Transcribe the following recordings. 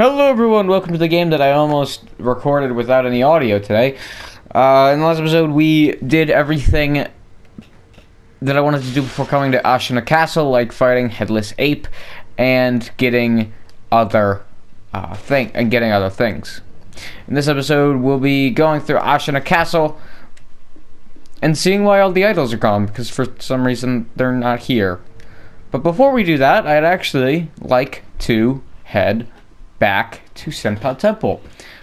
Hello everyone, welcome to the game that I almost recorded without any audio today. In the last episode we did everything that I wanted to do before coming to Ashina Castle, like fighting Headless Ape and getting other things. In this episode we'll be going through Ashina Castle and seeing why all the idols are gone, because for some reason they're not here. But before we do that, I'd actually like to head back to Senpou Temple,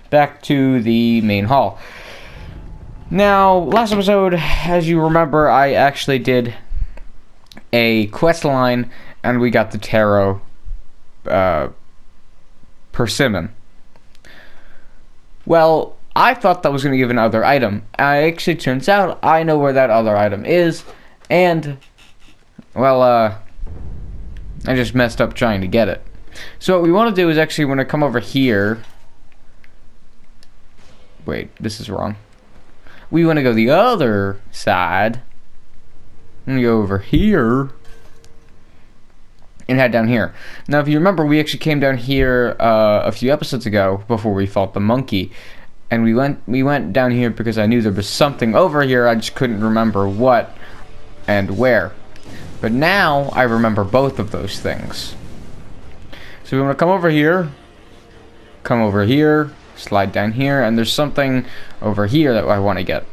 back to the main hall. Now, last episode, as you remember, I actually did a quest line, and we got the tarot persimmon. Well, I thought that was going to give another item. Actually, turns out I know where that other item is, and, well, I just messed up trying to get it. So what we want to do is actually, when I come over here... Wait, this is wrong. We want to go the other side. I'm going to go over here. And head down here. Now, if you remember, we actually came down here a few episodes ago before we fought the monkey. And we went down here because I knew there was something over here. I just couldn't remember what and where. But now I remember both of those things. So we want to come over here, slide down here, and there's something over here that I want to get.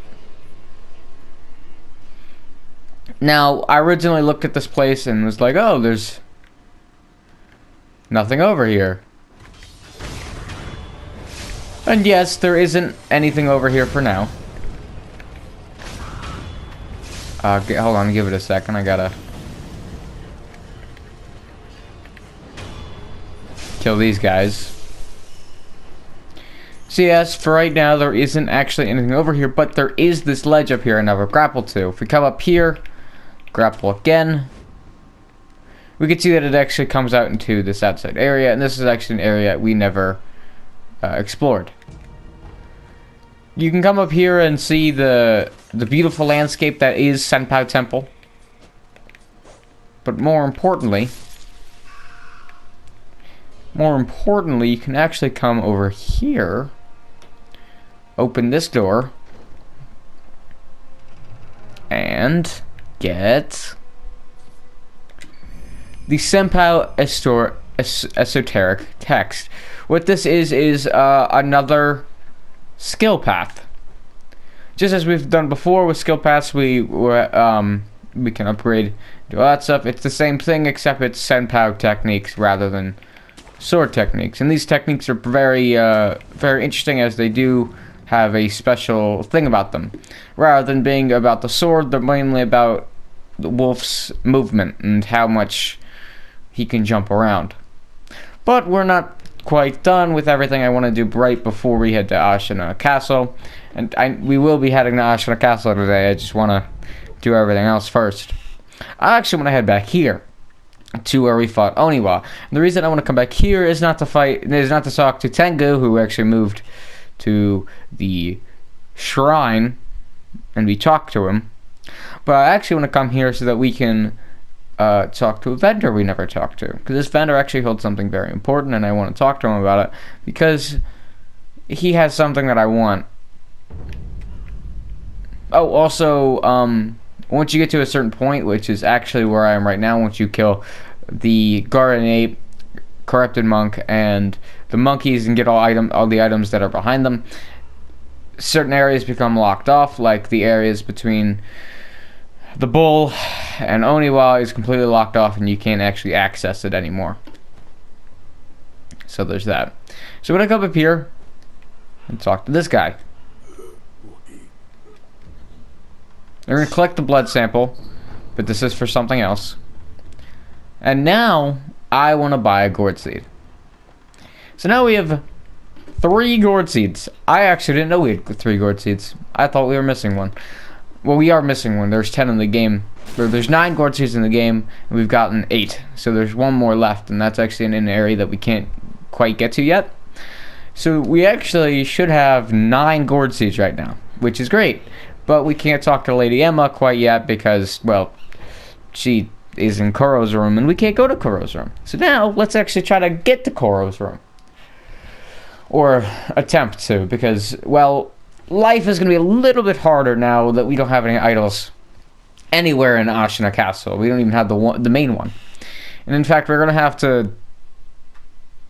Now, I originally looked at this place and was like, oh, there's nothing over here. And yes, there isn't anything over here for now. Hold on, give it a second, I gotta kill these guys. So yes, for right now there isn't actually anything over here, but there is this ledge up here I never grappled to. If we come up here, grapple again, we can see that it actually comes out into this outside area, and this is actually an area we never explored. You can come up here and see the beautiful landscape that is Senpou Temple. But more importantly, you can actually come over here, open this door, and get the Senpou esoteric text. What this is another skill path. Just as we've done before with skill paths, we can upgrade, do all that stuff. It's the same thing, except it's Senpou techniques rather than sword techniques, and these techniques are very interesting, as they do have a special thing about them. Rather than being about the sword, they're mainly about the wolf's movement and how much he can jump around. But we're not quite done with everything I want to do right before we head to Ashina Castle, and we will be heading to Ashina Castle today. I just want to do everything else first. I actually want to head back here to where we fought Oniwa. And the reason I want to come back here is not to talk to Tengu, who actually moved to the shrine, and we talked to him. But I actually want to come here so that we can talk to a vendor we never talked to. Because this vendor actually holds something very important, and I want to talk to him about it, because he has something that I want. Oh, also, once you get to a certain point, which is actually where I am right now, once you kill the Guardian Ape, Corrupted Monk, and the monkeys and get all the items that are behind them, certain areas become locked off, like the areas between the bull and Oniwa is completely locked off, and you can't actually access it anymore. So there's that. So we're going to come up here and talk to this guy. We're going to collect the blood sample, but this is for something else. And now, I want to buy a gourd seed. So now we have 3 gourd seeds. I actually didn't know we had 3 gourd seeds. I thought we were missing one. Well, we are missing one. There's 10 in the game. There's 9 gourd seeds in the game, and we've gotten 8. So there's 1 more left, and that's actually in an area that we can't quite get to yet. So we actually should have 9 gourd seeds right now, which is great. But we can't talk to Lady Emma quite yet because, well, she is in Kuro's room, and we can't go to Kuro's room. So now, let's actually try to get to Kuro's room. Or attempt to, because, well, life is going to be a little bit harder now that we don't have any idols anywhere in Ashina Castle. We don't even have the main one. And in fact, we're going to have to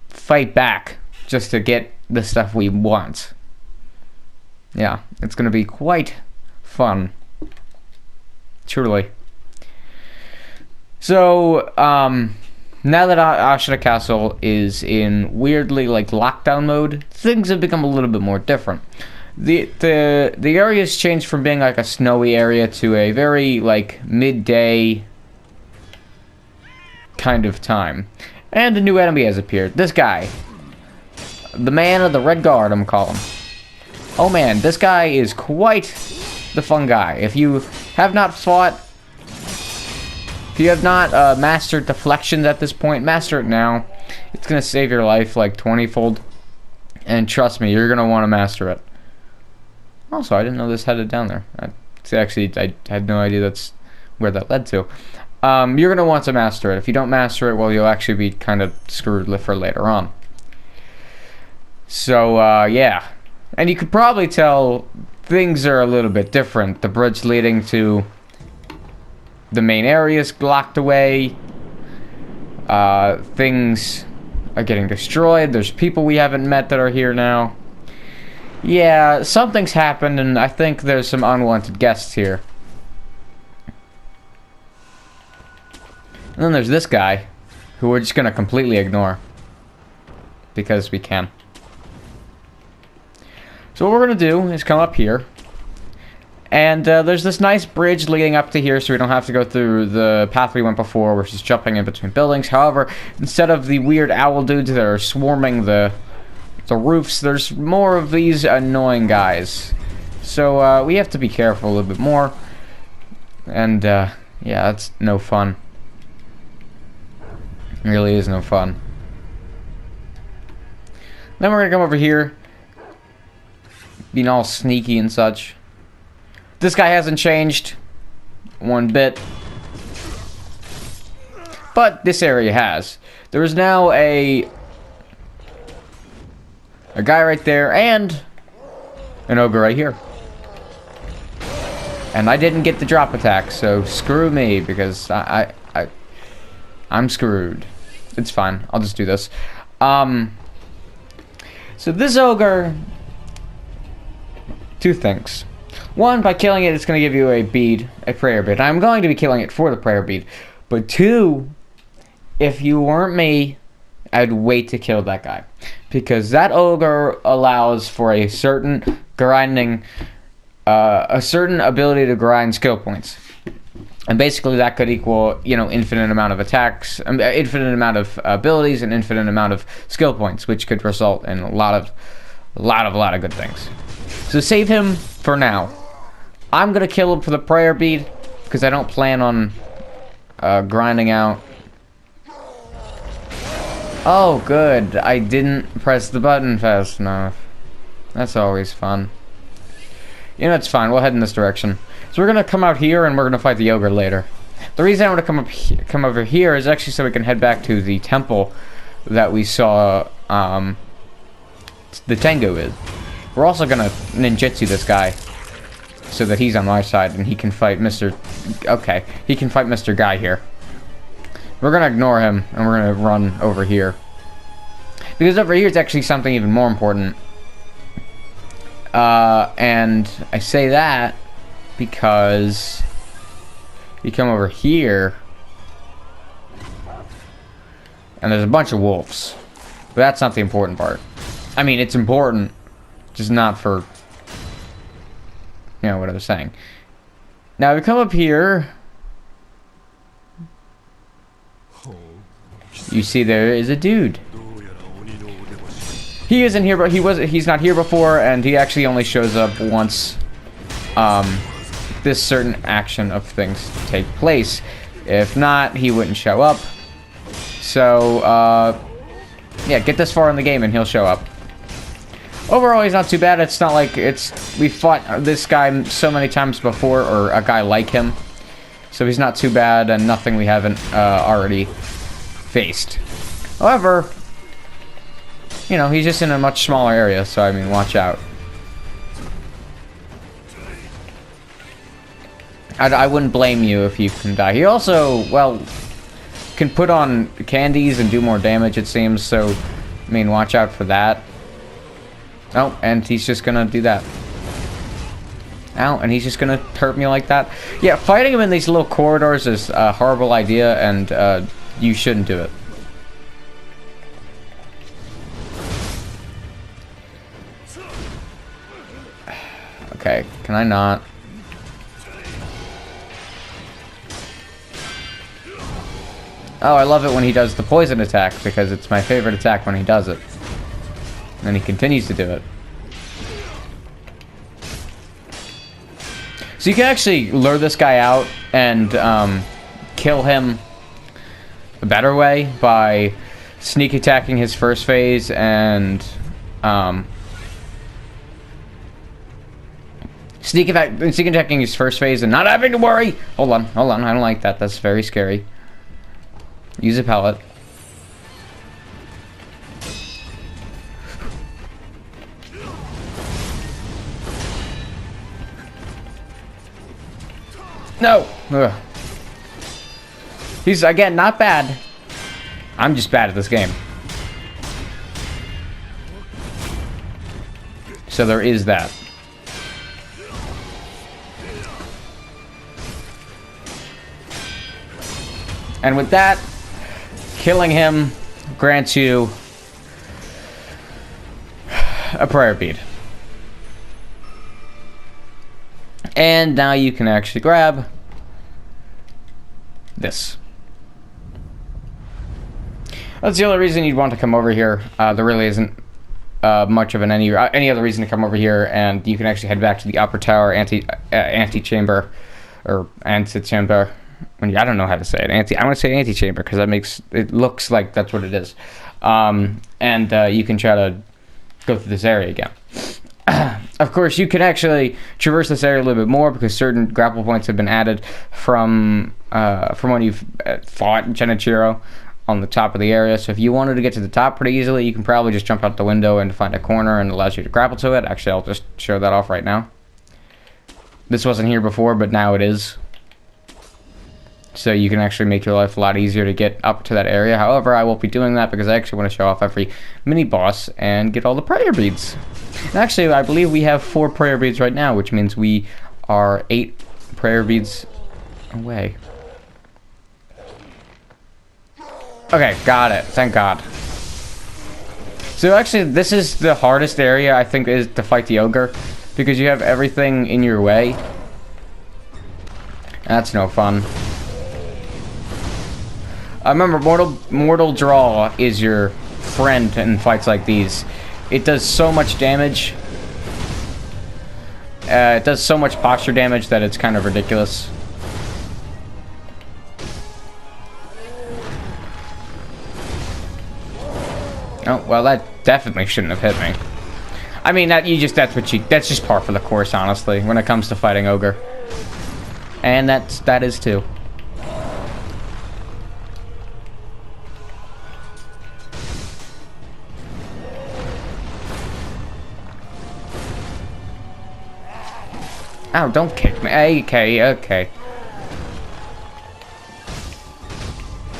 fight back just to get the stuff we want. Yeah, it's going to be quite fun. Truly. So, now that Ashina Castle is in weirdly like lockdown mode, things have become a little bit more different. The area's changed from being like a snowy area to a very like midday kind of time. And a new enemy has appeared. This guy. The man of the red guard, I'm calling him. Oh man, this guy is quite the fun guy. If you have not fought, if you have not mastered deflections at this point, master it now. It's going to save your life like 20-fold. And trust me, you're going to want to master it. Also, I didn't know this headed down there. I had no idea that's where that led to. You're going to want to master it. If you don't master it, well, you'll actually be kind of screwed for later on. So, yeah. And you could probably tell things are a little bit different. The bridge leading to the main area is blocked away. Things are getting destroyed. There's people we haven't met that are here now. Yeah, something's happened, and I think there's some unwanted guests here. And then there's this guy, who we're just going to completely ignore. Because we can. So what we're going to do is come up here. And there's this nice bridge leading up to here, so we don't have to go through the path we went before, which is jumping in between buildings. However, instead of the weird owl dudes that are swarming the roofs, there's more of these annoying guys. So we have to be careful a little bit more. And yeah, that's no fun. It really is no fun. Then we're gonna come over here, being all sneaky and such. This guy hasn't changed one bit, but this area has. There is now a guy right there and an ogre right here. And I didn't get the drop attack, so screw me, because I'm screwed. It's fine. I'll just do this. So this ogre, two things. One, by killing it, it's going to give you a bead, a prayer bead. I'm going to be killing it for the prayer bead. But two, if you weren't me, I'd wait to kill that guy. Because that ogre allows for a certain grinding, a certain ability to grind skill points. And basically that could equal, you know, infinite amount of attacks, infinite amount of abilities, and infinite amount of skill points, which could result in a lot of good things. So save him for now. I'm gonna kill him for the prayer bead, because I don't plan on grinding out. Oh, good. I didn't press the button fast enough. That's always fun. You know, it's fine. We'll head in this direction. So we're gonna come out here, and we're gonna fight the ogre later. The reason I want to come over here is actually so we can head back to the temple that we saw the Tengu is. We're also gonna ninjutsu this guy so that he's on my side and he can fight Mr. Okay, he can fight Mr. Guy here. We're gonna ignore him and we're gonna run over here, because over here is actually something even more important. And I say that because you come over here and there's a bunch of wolves. But that's not the important part. I mean, it's important, just not for, you know, what I was saying. Now, if we come up here, you see there is a dude. He isn't here, but he's not here before, and he actually only shows up once this certain action of things take place. If not, he wouldn't show up. So, yeah, get this far in the game and he'll show up. Overall, he's not too bad. It's not like we fought this guy so many times before, or a guy like him. So he's not too bad, and nothing we haven't already faced. However, you you know, he's just in a much smaller area, so I mean, watch out. I wouldn't blame you if you can die. He also, well, can put on candies and do more damage, it seems, so, I mean, watch out for that. Oh, and he's just gonna do that. Ow, and he's just gonna hurt me like that. Yeah, fighting him in these little corridors is a horrible idea, and you shouldn't do it. Okay, can I not? Oh, I love it when he does the poison attack, because it's my favorite attack when he does it. And he continues to do it. So you can actually lure this guy out and kill him a better way by sneak attacking his first phase and sneak attacking his first phase and not having to worry. Hold on, I don't like that. That's very scary. Use a pellet. No! Ugh. He's, again, not bad. I'm just bad at this game. So there is that. And with that, killing him grants you a prayer bead. And now you can actually grab this. That's the only reason you'd want to come over here. There really isn't much of any other reason to come over here, and you can actually head back to the upper tower antechamber, or antechamber. I don't know how to say it. I want to say antechamber because that makes it looks like that's what it is. And you can try to go through this area again. Of course, you can actually traverse this area a little bit more because certain grapple points have been added from when you've fought Genichiro on the top of the area. So if you wanted to get to the top pretty easily, you can probably just jump out the window and find a corner and it allows you to grapple to it. Actually, I'll just show that off right now. This wasn't here before, but now it is. So you can actually make your life a lot easier to get up to that area. However, I won't be doing that because I actually want to show off every mini-boss and get all the prayer beads. And actually, I believe we have 4 prayer beads right now, which means we are 8 prayer beads away. Okay, got it. Thank God. So actually, this is the hardest area, I think, is to fight the ogre. Because you have everything in your way. That's no fun. Remember, Mortal Draw is your friend in fights like these. It does so much damage. It does so much posture damage that it's kind of ridiculous. Oh, well, that definitely shouldn't have hit me. I mean, that's just par for the course, honestly, when it comes to fighting ogre. And that is too. Oh, don't kick me. Okay.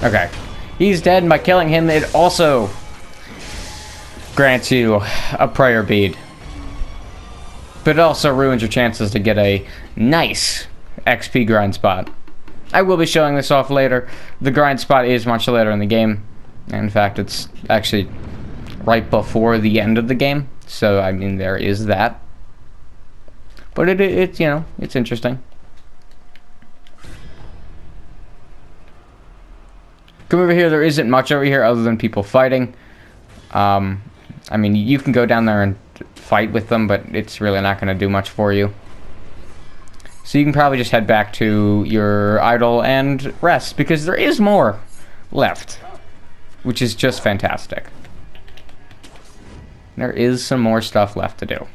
Okay. He's dead, and by killing him, it also grants you a prayer bead. But it also ruins your chances to get a nice XP grind spot. I will be showing this off later. The grind spot is much later in the game. In fact, it's actually right before the end of the game. So, I mean, there is that. But it's, you know, it's interesting. Come over here. There isn't much over here other than people fighting. I mean, you can go down there and fight with them, but it's really not going to do much for you. So you can probably just head back to your idol and rest, because there is more left, which is just fantastic. There is some more stuff left to do.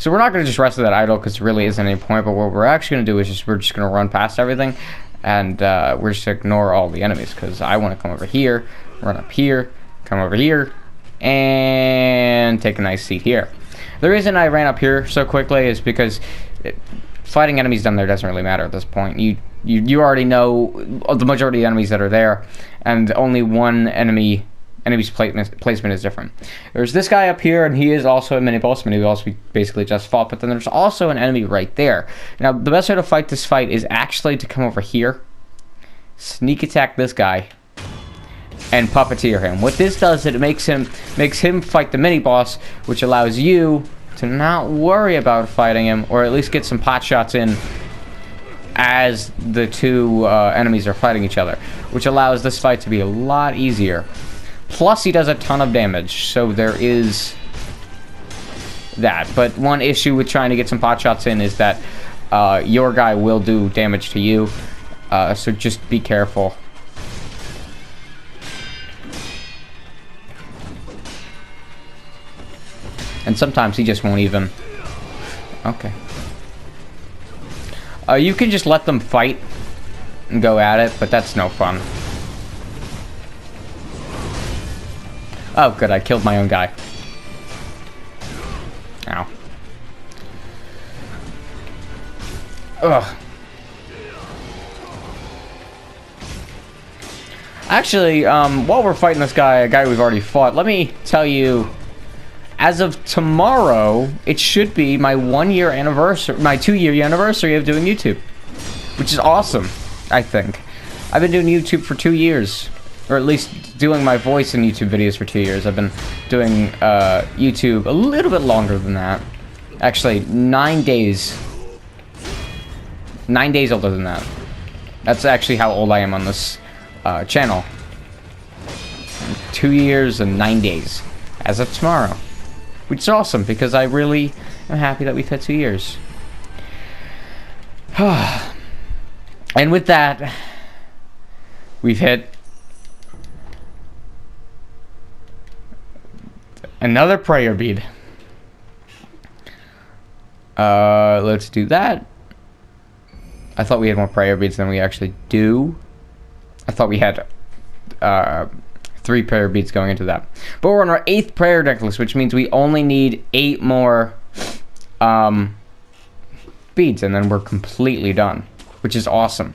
So we're not going to just rest at that idol because there really isn't any point, but what we're actually going to do is we're just going to run past everything, and we're just going to ignore all the enemies, because I want to come over here, run up here, come over here, and and take a nice seat here. The reason I ran up here so quickly is because fighting enemies down there doesn't really matter at this point. You already know the majority of the enemies that are there, and only one enemy's placement is different. There's this guy up here, and he is also a mini-boss. Mini-boss we basically just fought, but then there's also an enemy right there. Now, the best way to fight this fight is actually to come over here, sneak attack this guy, and puppeteer him. What this does is it makes him fight the mini-boss, which allows you to not worry about fighting him, or at least get some pot shots in as the two enemies are fighting each other, which allows this fight to be a lot easier. Plus, he does a ton of damage, so there is that. But one issue with trying to get some pot shots in is that your guy will do damage to you, so just be careful. And sometimes he just won't even. Okay. You can just let them fight and go at it, but that's no fun. Oh, good, I killed my own guy. Ow. Ugh. Actually, while we're fighting this guy, a guy we've already fought, let me tell you, as of tomorrow, it should be my 1-year anniversary, my 2-year anniversary of doing YouTube, which is awesome, I think. I've been doing YouTube for 2 years, or at least doing my voice in YouTube videos for 2 years. I've been doing YouTube a little bit longer than that. Actually, 9 days. 9 days older than that. That's actually how old I am on this channel. 2 years and 9 days, as of tomorrow. Which is awesome, because I really am happy that we've had 2 years. And with that, we've hit another prayer bead. Let's do that. I thought we had more prayer beads than we actually do. I thought we had 3 prayer beads going into that. But we're on our 8th prayer necklace, which means we only need 8 more beads, and then we're completely done, which is awesome.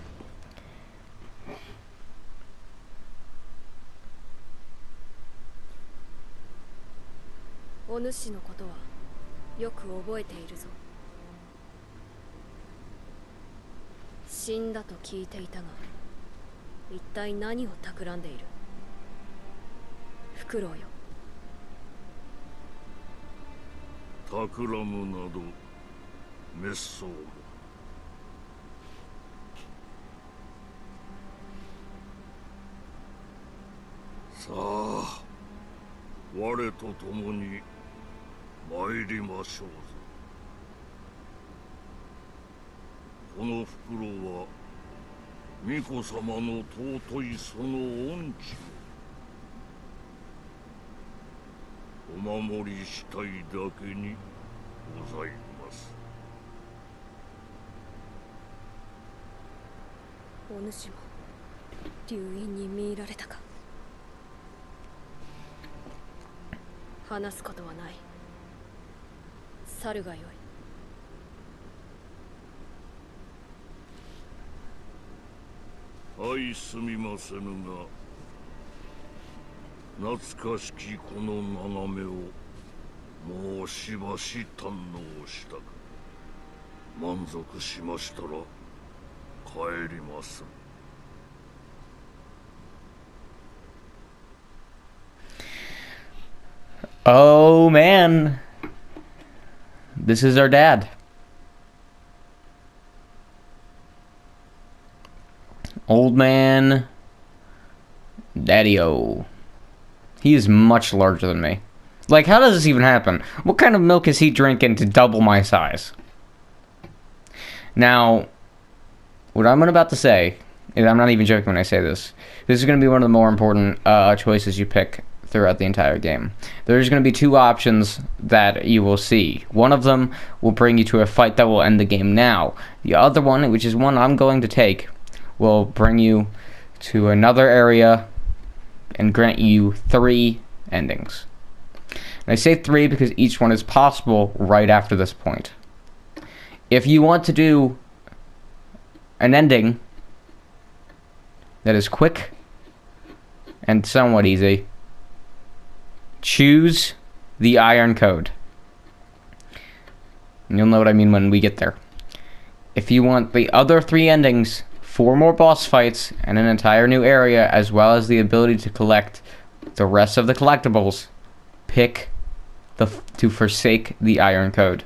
Oh man, this is our dad. Old man Daddy-o. He is much larger than me. Like, how does this even happen? What kind of milk is he drinking to double my size? Now, what I'm about to say, and I'm not even joking when I say this, this is going to be one of the more important choices you pick throughout the entire game. There's going to be 2 options that you will see. One of them will bring you to a fight that will end the game now. The other one, which is one I'm going to take, will bring you to another area and grant you 3 endings. And I say 3 because each one is possible right after this point. If you want to do an ending that is quick and somewhat easy, choose the Iron Code. And you'll know what I mean when we get there. If you want the other 3 endings, 4 more boss fights, and an entire new area, as well as the ability to collect the rest of the collectibles, pick to forsake the Iron Code.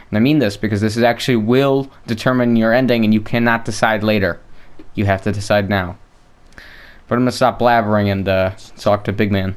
And I mean this because this is actually will determine your ending, and you cannot decide later. You have to decide now. But I'm gonna stop blabbering and talk to Big Man.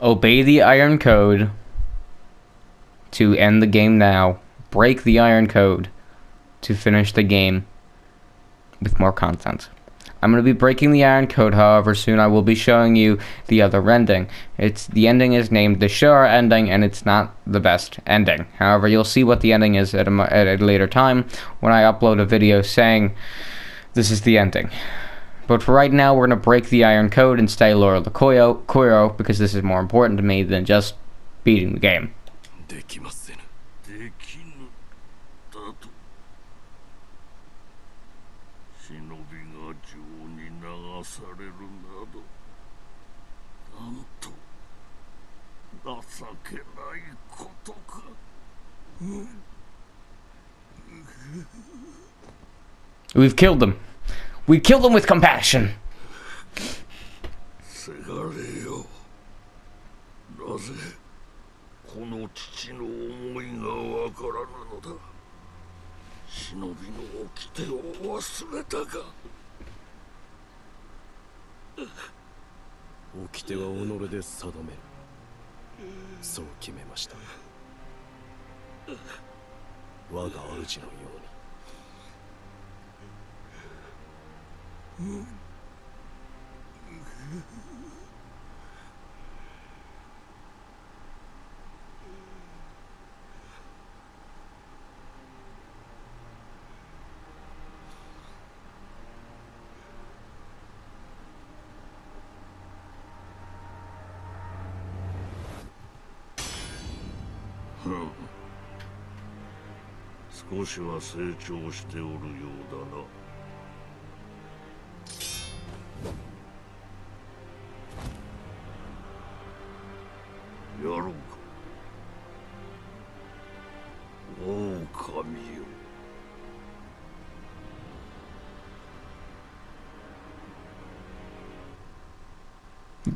Obey the Iron Code to end the game now. Break the Iron Code to finish the game with more content. I'm going to be breaking the Iron Code, however, soon I will be showing you the other ending. The ending is named the Shura ending, and it's not the best ending. However, you'll see what the ending is at a later time when I upload a video saying this is the ending. But for right now, we're going to break the Iron Code and stay loyal to Koyo, because this is more important to me than just beating the game. We've killed them. We killed them with compassion.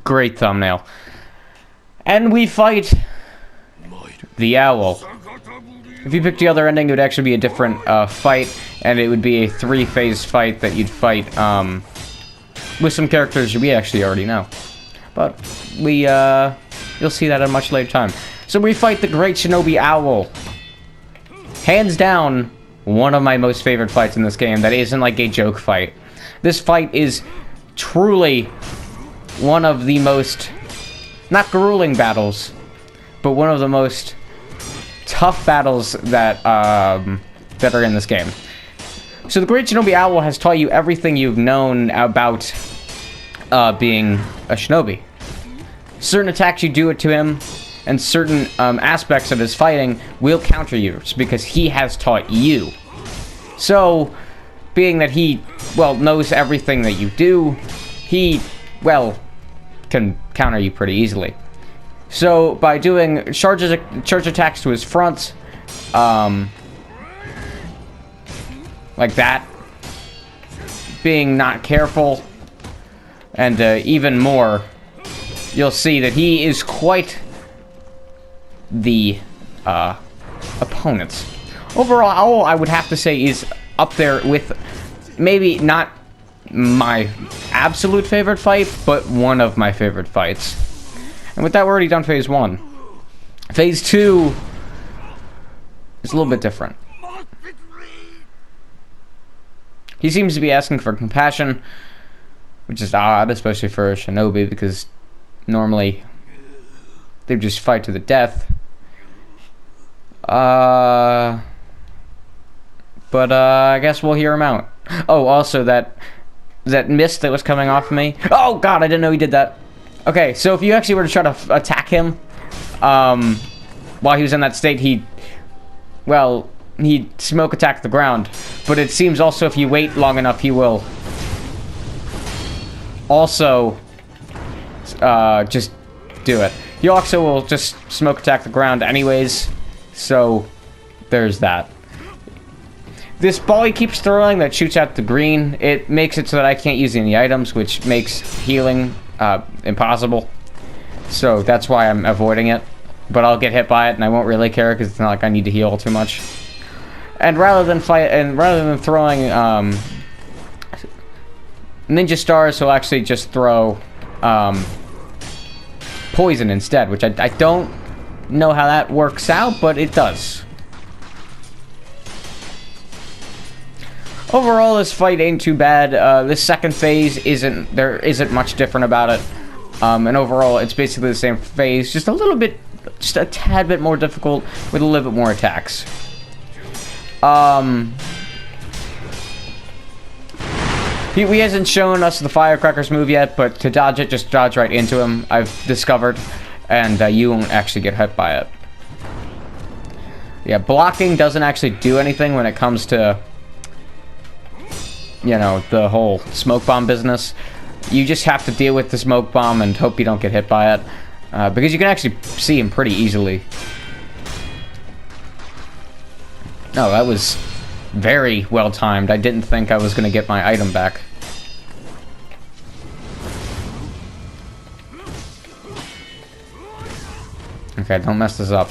Great thumbnail. And we fight the owl. If you picked the other ending, it would actually be a different fight, and it would be a 3-phase fight that you'd fight with some characters we actually already know. But you'll see that at a much later time. So we fight the Great Shinobi Owl. Hands down, one of my most favorite fights in this game that isn't like a joke fight. This fight is truly one of the most, not grueling battles, but one of the most tough battles that that are in this game. So the Great Shinobi Owl has taught you everything you've known about being a shinobi. Certain attacks you do it to him, and certain aspects of his fighting will counter you, because he has taught you. So, being that he, well, knows everything that you do, he, well, can counter you pretty easily. So by doing charge attacks to his front, like that, being not careful, and even more, you'll see that he is quite the opponent. Overall, I would have to say is up there with maybe not my absolute favorite fight, but one of my favorite fights. And with that, we're already done phase 1. Phase 2 is a little bit different. He seems to be asking for compassion, which is odd, especially for a Shinobi, because normally they just fight to the death. But I guess we'll hear him out. Oh, also that mist that was coming off of me. Oh god, I didn't know he did that. Okay, so if you actually were to try to attack him, while he was in that state, he'd smoke attack the ground. But it seems also if you wait long enough, he will also just do it. He also will just smoke attack the ground anyways, so there's that. This ball he keeps throwing that shoots out the green, it makes it so that I can't use any items, which makes healing impossible. So that's why I'm avoiding it. But I'll get hit by it, and I won't really care because it's not like I need to heal too much. And rather than throwing ninja stars, he'll actually just throw poison instead, which I don't know how that works out, but it does. Overall, this fight ain't too bad. This second phase isn't much different about it. And overall, it's basically the same phase, just a tad bit more difficult with a little bit more attacks. He hasn't shown us the firecrackers move yet, but to dodge it, just dodge right into him, I've discovered, and you won't actually get hit by it. Yeah, blocking doesn't actually do anything when it comes to, you know, the whole smoke bomb business. You just have to deal with the smoke bomb and hope you don't get hit by it, because you can actually see him pretty easily. Oh, that was very well timed. I didn't think I was going to get my item back. Okay, don't mess this up.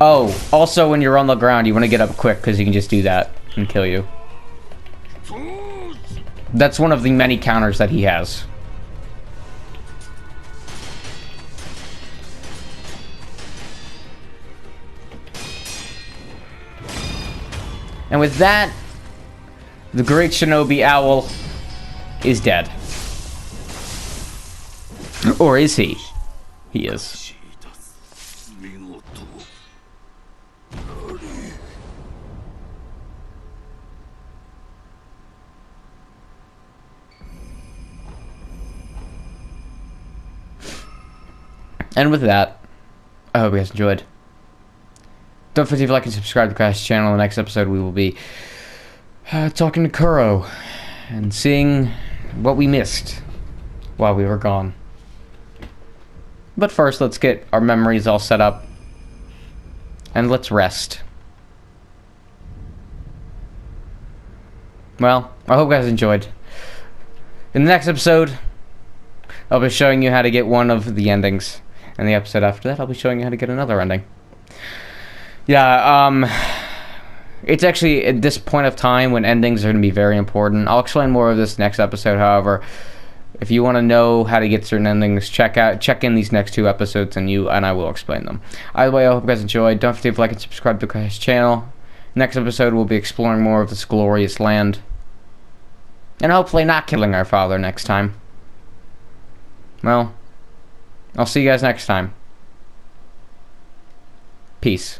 Oh, also when you're on the ground, you want to get up quick because you can just do that and kill you. That's one of the many counters that he has. And with that, the great Shinobi Owl is dead. Or is he? He is. And with that, I hope you guys enjoyed. Don't forget to like and subscribe to the Crash channel. In the next episode, we will be talking to Kuro and seeing what we missed while we were gone. But first, let's get our memories all set up and let's rest. Well, I hope you guys enjoyed. In the next episode, I'll be showing you how to get one of the endings. And the episode after that, I'll be showing you how to get another ending. Yeah, it's actually at this point of time when endings are going to be very important. I'll explain more of this next episode, however. If you want to know how to get certain endings, check in these next 2 episodes and I will explain them. Either way, I hope you guys enjoyed. Don't forget to like and subscribe to the Crash channel. Next episode, we'll be exploring more of this glorious land. And hopefully not killing our father next time. Well, I'll see you guys next time. Peace.